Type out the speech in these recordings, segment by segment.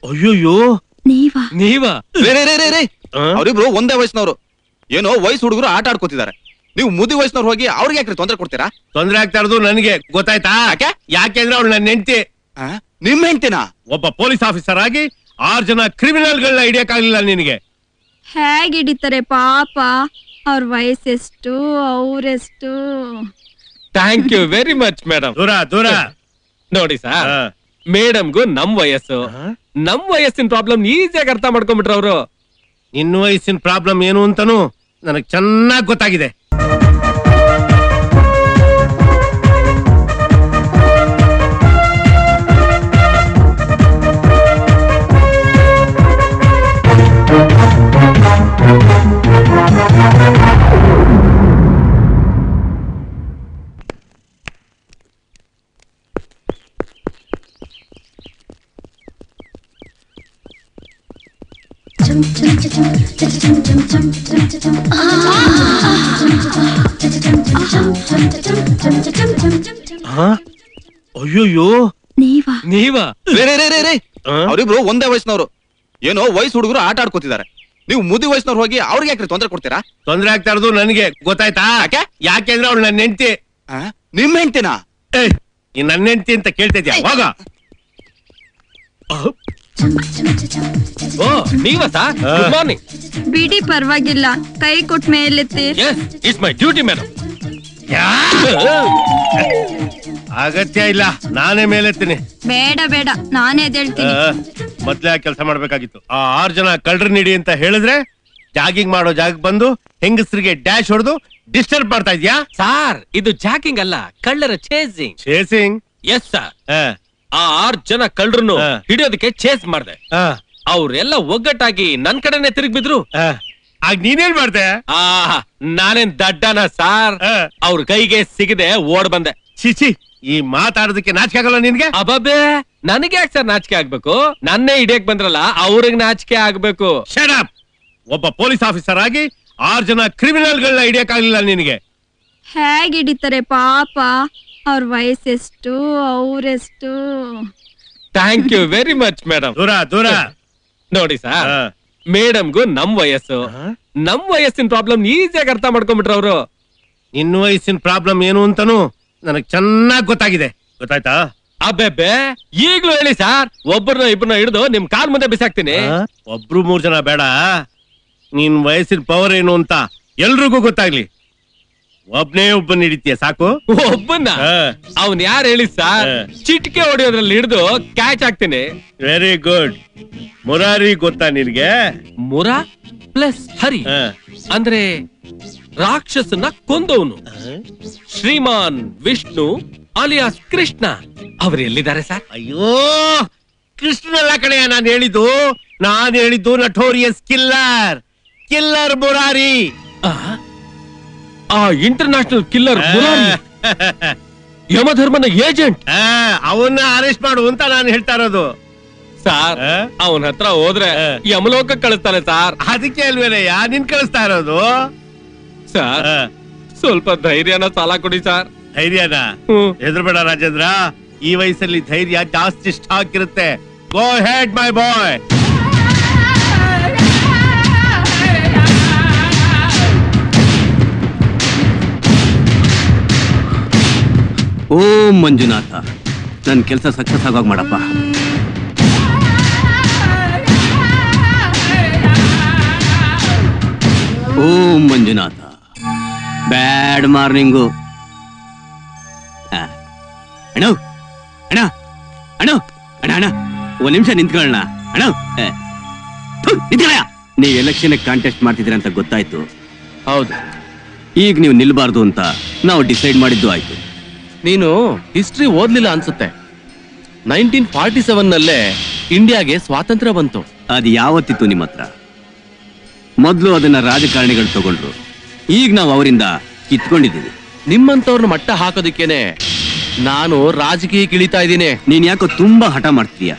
ಅಯ್ಯೋಯ್ಯೋ, ನೀವಾ? ಅವರಿಬ್ರು ಒಂದೇ ವಯಸ್ಸಿನವರು. ಏನೋ ವಯಸ್ಸು ಹುಡುಗರು ಆಟ ಆಡ್ಕೋತಿದ್ದಾರೆ. ನೀವು ಮುದಿ ವಯಸ್ಸಿನವ್ರು ಹೋಗಿ ಅವ್ರಿಗೆ ಯಾಕ್ರಿ ತೊಂದರೆ ಕೊಡ್ತೀರಾ? ತೊಂದ್ರೆ ಆಗ್ತಾ ಇರೋದು ನನಗೆ ಗೊತ್ತಾಯ್ತಾ? ಯಾಕೆಂದ್ರೆ ಅವಳು ನನ್ನ ಹೆಂಡತಿ. ನಿಮ್ ಹೆಂಡ್ತಿನಾ? ಒಬ್ಬ ಪೊಲೀಸ್ ಆಫೀಸರ್ ಆಗಿ 6 ಜನ ಕ್ರಿಮಿನಲ್ಗಳನ್ನ ಹಿಡಿಯಕ್ಕಾಗ್ಲಿಲ್ಲ ನಿನಗೆ. ಹೇಗೆ ಹಿಡಿತಾರೆ ಪಾಪ? ಅವ್ರ ವಯಸ್ಸೆಷ್ಟು, ಅವರೆಷ್ಟು? Thank you very much madam. ದೂರ ದೂರ ನೋಡಿ ಸರ್, ಮೇಡಮ್ಗೂ ನಮ್ ವಯಸ್ಸಿನ ಪ್ರಾಬ್ಲಮ್ ಈಸಿಯಾಗಿ ಅರ್ಥ ಮಾಡ್ಕೊಂಡ್ಬಿಟ್ರ ಅವರು. ನಿನ್ನ ವಯಸ್ಸಿನ ಪ್ರಾಬ್ಲಮ್ ಏನು ಅಂತಾನು ನನಗ್ ಚೆನ್ನಾಗ್ ಗೊತ್ತಾಗಿದೆ. ಅಯ್ಯೋಯ್ಯೋ, ನೀವಾ? ಅವರಿಬ್ರು ಒಂದೇ ವಯಸ್ಸಿನವರು. ಏನೋ ವಯಸ್ಸು ಹುಡುಗರು ಆಟ ಆಡ್ಕೋತಿದ್ದಾರೆ. ನೀವು ಮುದಿ ವಯಸ್ಸಿನವ್ರು ಹೋಗಿ ಅವ್ರಿಗೆ ಯಾಕ್ರಿ ತೊಂದರೆ ಕೊಡ್ತೀರಾ? ತೊಂದ್ರೆ ಆಗ್ತಾ ಇರೋದು ನನಗೆ ಗೊತ್ತಾಯ್ತಾ? ಯಾಕೆಂದ್ರೆ ಅವಳು ನನ್ನ ಹೆಂಡತಿ. ನಿಮ್ ಹೆಂಡ್ತಿನಾ? ನನ್ನ ಹೆಂಡತಿ ಅಂತ ಕೇಳ್ತಿದ್ಯಾ? ಹೋಗ. ಓ, ನೀವಾ ಸರ್? Good morning. ಬಿಡಿ, ಪರವಾಗಿಲ್ಲ. ಕೈ ಕೊಟ್ಟ ಮೇಲೆತ್ತಿ. It's my duty madam. ಅಗತ್ಯ ಇಲ್ಲ, ನಾನೇ ಮೇಲೆತ್ತೀನಿ. ಬೇಡ ಬೇಡ, ನಾನೇ ಎದ್ದೇಳ್ತೀನಿ. ಮೊದ್ಲೇ ಕೆಲಸ ಮಾಡ್ಬೇಕಾಗಿತ್ತು. ಆ 6 ಜನ ಕಳ್ಳರನ್ನ ಹಿಡಿ ಅಂತ ಹೇಳಿದ್ರೆ ಜಾಗಿಂಗ್ ಮಾಡೋ ಜಾಗಕ್ಕೆ ಬಂದು ಹೆಂಗಸರಿಗೆ ಡ್ಯಾಶ್ ಹೊಡೆದು ಡಿಸ್ಟರ್ಬ್ ಮಾಡ್ತಾ ಇದ್ಯಾ? ಸಾರ್, ಇದು ಜಾಕಿಂಗ್ ಅಲ್ಲ, ಕಳ್ಳರ ಚೇಸಿಂಗ್. ಚೇಸಿಂಗ್? Yes sir. ಆ 6 ಜನ ಕಳ್ಳರನ್ನು ಹಿಡಿಯೋದಕ್ಕೆ ಚೇಸ್ ಮಾಡ್ದೆ. ಅವ್ರೆಲ್ಲ ಒಗ್ಗಟ್ಟಾಗಿ ನನ್ ಕಡೆನೆ ತಿರುಗ್ಬಿದ್ರು. ಆಗ ನೀನೇನ್ ಮಾಡ್ದೆ? ನಾನೇನ್ ದಡ್ಡನ ಸಾರ್? ಅವ್ರ ಕೈಗೆ ಸಿಗದೆ ಓಡ್ ಬಂದೆ. ಚಿಚಿ, ಈ ಮಾತಾಡೋದಕ್ಕೆ ನಾಚಿಕೆ ಆಗಲ್ಲ ನಿನ್ಗೆ? ಅಬ್ಬಬ್ಬೆ, ನನಗೆ ಯಾಕೆ ಸರ್ ನಾಚಿಕೆ ಆಗ್ಬೇಕು? ನನ್ನೇ ಹಿಡಿಯಕ್ ಬಂದ್ರಲ್ಲ, ಅವ್ರಿಗೆ ನಾಚಿಕೆ ಆಗ್ಬೇಕು. Shut up. ಒಬ್ಬ ಪೊಲೀಸ್ ಆಫೀಸರ್ ಆಗಿ 6 ಜನ ಕ್ರಿಮಿನಲ್ಗಳನ್ನ ಹಿಡಿಯಕ್ಕಾಗ್ಲಿಲ್ಲ ನಿನಗೆ. ಹೇಗೆ ಹಿಡಿತಾರೆ ಪಾಪ? ಅವ್ರ ವಯಸ್ಸೆಷ್ಟು, ಅವರೆಷ್ಟು? Thank you very much madam. ದೂರ ದೂರ ನೋಡಿ ಸರ್, ಮೇಡಮ್ಗೂ ನಮ್ ವಯಸ್ಸಿನ ಪ್ರಾಬ್ಲಮ್ ಈಸಿಯಾಗಿ ಅರ್ಥ ಮಾಡ್ಕೊಂಡ್ಬಿಟ್ರ ಅವರು. ನಿನ್ನ ವಯಸ್ಸಿನ ಪ್ರಾಬ್ಲಮ್ ಏನು ಅಂತಾನು ನನಗ್ ಚೆನ್ನಾಗ್ ಗೊತ್ತಾಗಿದೆ. ಗೊತ್ತಾಯ್ತಾ? ಅಬ್ಬೆಬ್ಬೆ, ಈಗ್ಲೂ ಹೇಳಿ ಸರ್. ಒಬ್ಬರನ್ನ ಇಬ್ಬರನ್ನ ಹಿಡಿದು ನಿಮ್ ಕಾಲ್ ಮುಂದೆ ಬಿಸಾಕ್ತೀನಿ. 1-3 ಜನ ಬೇಡ, ನಿನ್ ವಯಸ್ಸಿನ ಪವರ್ ಏನು ಅಂತ ಎಲ್ರಿಗೂ ಗೊತ್ತಾಗ್ಲಿ. ಒಬ್ಬನೇ ಒಬ್ಬನ ಹಿಡಿತೀಯ ಸಾಕು. ಒಬ್ಬನ್ನ? ಅವನ್ ಯಾರು ಹೇಳಿ ಸರ್? ಚಿಟಿಕೆ ಹೊಡಿಯೋದ್ರಲ್ಲಿ ಹಿಡಿದು ಕ್ಯಾಚ್ ಆಗ್ತೀನಿ. Very good. ಮುರಾರಿ ಗೊತ್ತಾ ನಿನ್ಗೆ? ಮುರಾ ಪ್ಲಸ್ ಹರಿ ಅಂದ್ರೆ ರಾಕ್ಷಸನ ಕೊಂದವನು. ಶ್ರೀಮಾನ್ ವಿಷ್ಣು ಅಲಿಯಾಸ್ ಕೃಷ್ಣ ಅವರು ಎಲ್ಲಿದ್ದಾರೆ ಸರ್? ಅಯ್ಯೋ, ಕೃಷ್ಣಲ್ಲ ಕಡೆಯ ನಾನು ಹೇಳಿದ್ದು ನಟೋರಿಯಸ್ ಕಿಲ್ಲರ್ ಮುರಾರಿ. ಆ ಇಂಟರ್ನ್ಯಾಷನಲ್ ಕಿಲ್ಲರ್ ಮುರಾರಿ ಯಮಧರ್ಮನ ಏಜೆಂಟ್. ಅವನ್ನ ಅರೆಸ್ಟ್ ಮಾಡು ಅಂತ ನಾನು ಹೇಳ್ತಾ ಇರೋದು. ಸಾರ್, ಅವನ ಹತ್ರ ಹೋದ್ರೆ ಯಮಲೋಕ ಕಳಿಸ್ತಾನೆ ಸಾರ್. ಅದಕ್ಕೆ ಅಲ್ವೇನಯ್ಯ ನಿನ್ ಕಳಿಸ್ತಾ ಇರೋದು. ಸರ್, ಸ್ವಲ್ಪ ಧೈರ್ಯನ ಸಾಲ ಕೊಡಿ ಸರ್. ಧೈರ್ಯನ? ಹೆದರ್ಬೇಡ ರಾಜೇಂದ್ರ, ಈ ವಯಸ್ಸಲ್ಲಿ ಧೈರ್ಯ ಜಾಸ್ತಿ ಸ್ಟಾಕ್ ಇರುತ್ತೆ. ಗೋ ಹೆಡ್ ಮೈ ಬಾಯ್. ಓಂ ಮಂಜುನಾಥ, ನನ್ ಕೆಲಸ ಸಕ್ಸಸ್ ಆಗೋಗ್ ಮಾಡಪ್ಪ. ಓಂ ಮಂಜುನಾಥ. ಬ್ಯಾಡ್ ಮಾರ್ನಿಂಗು. ಅಣ್ಣ ಅಣ್ಣ ಅಣ್ಣ ಅಣ್ಣ ಅಣ್ಣ, 1 ನಿಮಿಷ ನಿಂತ್ಕೊಳ್ಳೋಣ ಅಣ್ಣ. ನೀವು ಎಲೆಕ್ಷನ್ ಕಾಂಟೆಸ್ಟ್ ಮಾಡ್ತಿದ್ದೀರ ಅಂತ ಗೊತ್ತಾಯ್ತು. ಹೌದು. ಈಗ ನೀವು ನಿಲ್ಬಾರ್ದು ಅಂತ ನಾವು ಡಿಸೈಡ್ ಮಾಡಿದ್ದು ಆಯ್ತು. ನೀನು ಹಿಸ್ಟ್ರಿ ಓದ್ಲಿಲ್ಲ ಅನ್ಸುತ್ತೆ. 1947ನಲ್ಲೇ ಇಂಡಿಯಾಗೆ ಸ್ವಾತಂತ್ರ್ಯ ಬಂತು. ಅದು ಯಾವತ್ತಿತ್ತು ನಿಮ್ಮ ಹತ್ರ? ಮೊದಲು ಅದನ್ನ ರಾಜಕಾರಣಿಗಳು ತಗೊಂಡ್ರು, ಈಗ ನಾವು ಅವರಿಂದ ಕಿತ್ಕೊಂಡಿದ್ದೀವಿ. ನಿಮ್ಮಂತವ್ರನ್ನ ಮಟ್ಟ ಹಾಕೋದಿಕ್ಕೇನೆ ನಾನು ರಾಜಕೀಯಕ್ಕೆ ಇಳಿತಾ ಇದ್ದೀನಿ. ನೀನ್ ಯಾಕೋ ತುಂಬಾ ಹಠ ಮಾಡ್ತೀಯ.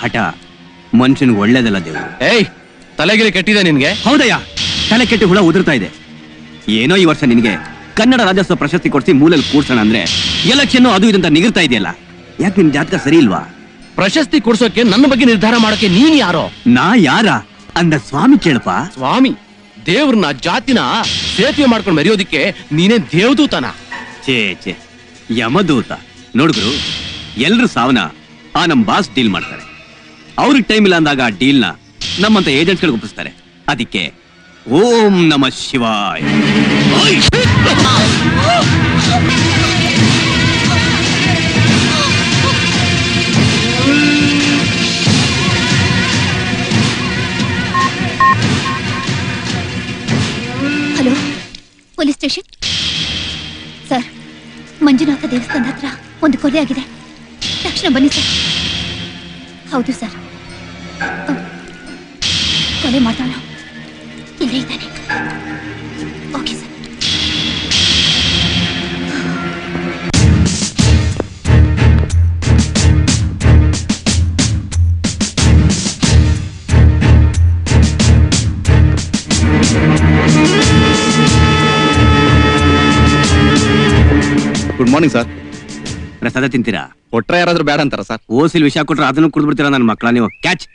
ಹಠ ಮನುಷ್ಯನಿಗೆ ಒಳ್ಳೇದಲ್ಲ ದೇವ್ರು. ಏಯ್, ತಲೆಗಿರಿ ಕೆಟ್ಟಿದೆ ನಿನ್ಗೆ? ಹೌದಯ್ಯ, ತಲೆ ಕೆಟ್ಟಿ ಹುಳ ಉದುರ್ತಾ ಇದೆ. ಏನೋ ಈ ವರ್ಷ ನಿನಗೆ ಕನ್ನಡ ರಾಜ್ಯೋತ್ಸವ ಪ್ರಶಸ್ತಿ ಕೊಡಿಸಿ ಮೂಲಲ್ಲಿ ಕೂರ್ಸೋಣ ಅಂದ್ರೆ ಎಲೆಕ್ಷನ್ ಅದು ಇದಂತ ನಿಗರ್ತಾ ಇದೆಯಲ್ಲ, ಯಾಕೆ ನಿನ್ ಜಾತಕ ಸರಿ ಇಲ್ವಾ? ಪ್ರಶಸ್ತಿ ಕೊಡ್ಸೋಕೆ ನನ್ನ ಬಗ್ಗೆ ನಿರ್ಧಾರ ಮಾಡಕ್ಕೆ ನೀನ್ ಯಾರೋ? ನಾ ಯಾರ ಅಂದ ಸ್ವಾಮಿ ಕೇಳಪ್ಪ. ಸ್ವಾಮಿ, ದೇವ್ರನ್ನ ಜಾತಿನ ಸೇತುವೆ ಮಾಡ್ಕೊಂಡು ಮೆರೆಯೋದಿಕ್ಕೆ ನೀನೇ ದೇವದೂತನ? ಛೇ ಯಮದೂತ. ನೋಡ್ಗುರು, ಎಲ್ರು ಸಾವನ ಆ ನಮ್ ಬಾಸ್ ಡೀಲ್ ಮಾಡ್ತಾರೆ. ಅವ್ರಿಗೆ ಟೈಮ್ ಇಲ್ಲ ಅಂದಾಗ ಆ ಡೀಲ್ನ ನಮ್ಮಂತ ಏಜೆಂಟ್ಗಳಿಗೆ ಒಪ್ಪಿಸ್ತಾರೆ. ಅದಕ್ಕೆ ಓಂ ನಮ ಶಿವಾಯ. Hello, police station sir. Manjunatha ದೇವಸ್ಥಾನದ ಹತ್ರ ಒಂದು ಕೊಲೆ ಆಗಿದೆ, ತಕ್ಷಣ ಬನ್ನಿ ಸರ್. ಹೌದು ಸರ್, ಕೊಲೆ ಮಾಡ್ತಾಳ ಇಲ್ಲೇ ಇದ್ದಾನೆ. Okay sir. Good morning sir. ಪ್ರಸಾದ ತಿಂತೀರಾ? ಕೊಟ್ರೆ ಯಾರಾದ್ರೂ ಬೇಡ ಅಂತಾರ ಸರ್? ಓಸಿಲ್ ವಿಷ ಕೊಟ್ರೆ ಅದನ್ನು ಕುಡ್ಬಿಡ್ತೀರಾ ನನ್ನ ಮಕ್ಕಳ ನೀವು? ಕ್ಯಾಚ್.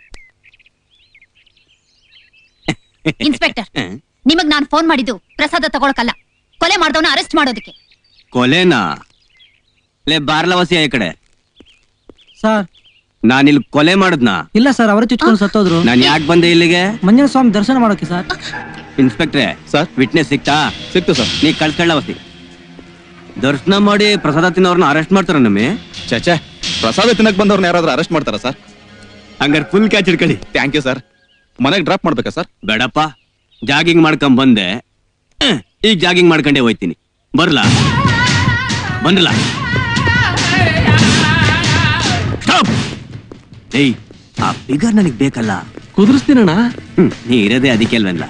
ಇನ್ಸ್ಪೆಕ್ಟರ್, ನಿಮಗ್ ನಾನು ಫೋನ್ ಮಾಡಿದ್ದು ಪ್ರಸಾದ ತಗೊಳಕಲ್ಲ, ಕೊಲೆ ಮಾಡ್ದವನ ಅರೆಸ್ಟ್ ಮಾಡೋದಕ್ಕೆ. ಕೊಲೆನಾ? ಲೇ ಬಾರ್ಲವಸಿ ಈ ಕಡೆ. ಸರ್, ನಾನಿಲ್ಲಿ ಕೊಲೆ ಮಾಡದ್ನಾ? ಇಲ್ಲ ಸರ್, ಅವರೇ ಚುಚ್ಕೊಂಡು ಸತ್ತೋದ್ರು. ನಾನ್ ಯಾಕೆ ಬಂದೆ ಇಲ್ಲಿಗೆ? ಮಂಜನ ಸ್ವಾಮಿ ದರ್ಶನ ಮಾಡೋಕೆ ಸರ್. ಇನ್ಸ್ಪೆಕ್ಟ್ರೆ, ಸರ್ ವಿಟ್ನೆಸ್ ಸಿಕ್ತಾ? ಸಿಕ್ತು ಸರ್. ನೀ ಕಳ್ಸ್ಕೊಳ್ಳವಸಿ. ದರ್ಶನ ಮಾಡಿ ಪ್ರಸಾದ ತಿನ್ನೋರ್ನ ಅರೆಸ್ಟ್ ಮಾಡ್ತಾರ ನಮ್ಮೆ? ಚಚೆ, ಪ್ರಸಾದ ತಿನ್ನಕ್ ಬಂದವ್ರನ್ನ ಯಾರಾದ್ರೂ ಅರೆಸ್ಟ್ ಮಾಡ್ತಾರಾ ಸರ್? ಹಂಗಾರೆ ಫುಲ್ ಕ್ಯಾಚ್ ಇಟ್ಕೊಳ್ಳಿ. Thank you sir. ಮನೆಗೆ ಡ್ರಾಪ್ ಮಾಡ್ಬೇಕಾ ಸರ್? ಬೇಡಪ್ಪ, ಜಾಗಿಂಗ್ ಮಾಡ್ಕೊಂಡ್ ಬಂದೆ, ಈಗ ಜಾಗಿಂಗ್ ಮಾಡ್ಕೊಂಡೇ ಹೋಯ್ತೀನಿ. ಬರ್ಲಾ? ಬಂದ್ರಲ್ಲ? ಏಯ್, ಆ ಫಿಗರ್ ನನಗ್ ಬೇಕಲ್ಲ. ಕುದುರಿಸ್ತೀನಣ್ಣ. ನೀ ಇರೋದೇ ಅದಕ್ಕೆ ಅಲ್ವಲ್ಲ.